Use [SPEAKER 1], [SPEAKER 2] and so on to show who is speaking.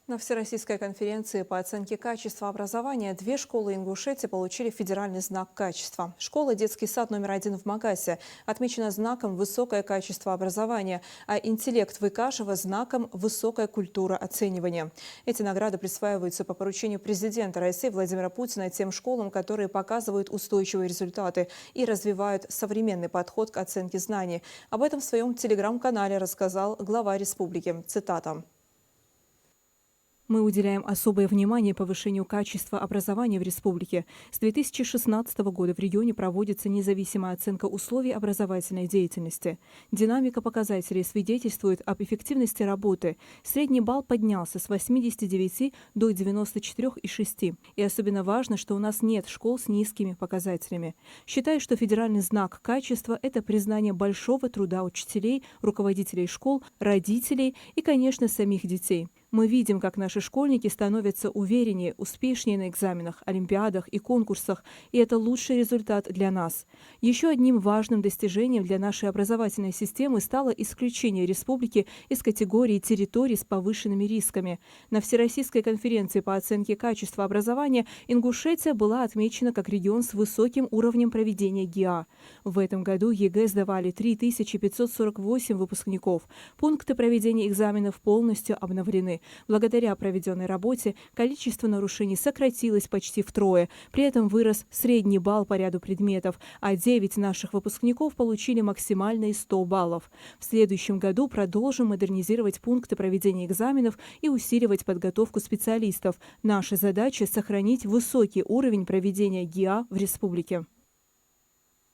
[SPEAKER 1] На Всероссийской конференции по оценке качества образования две школы Ингушетии получили федеральный знак качества. Школа «Детский сад №1» в Магасе отмечена знаком «Высокое качество образования», а «Интеллект» Выкашева – знаком «Высокая культура оценивания». Эти награды присваиваются по поручению президента России Владимира Путина тем школам, которые показывают устойчивые результаты и развивают современный подход к оценке знаний. Об этом в своем телеграм-канале рассказал глава республики. Цитата. Мы уделяем особое внимание повышению качества образования в республике. С 2016 года в регионе проводится независимая оценка условий образовательной деятельности. Динамика показателей свидетельствует об эффективности работы. Средний балл поднялся с 89 до 94,6. И особенно важно, что у нас нет школ с низкими показателями. Считаю, что федеральный знак качества – это признание большого труда учителей, руководителей школ, родителей и, конечно, самих детей. Мы видим, как наши школьники становятся увереннее, успешнее на экзаменах, олимпиадах и конкурсах, и это лучший результат для нас. Еще одним важным достижением для нашей образовательной системы стало исключение республики из категории территорий с повышенными рисками. На Всероссийской конференции по оценке качества образования Ингушетия была отмечена как регион с высоким уровнем проведения ГИА. В этом году ЕГЭ сдавали 3548 выпускников. Пункты проведения экзаменов полностью обновлены. Благодаря проведенной работе количество нарушений сократилось почти втрое. При этом вырос средний балл по ряду предметов, а 9 наших выпускников получили максимальные 100 баллов. В следующем году продолжим модернизировать пункты проведения экзаменов и усиливать подготовку специалистов. Наша задача – сохранить высокий уровень проведения ГИА в республике.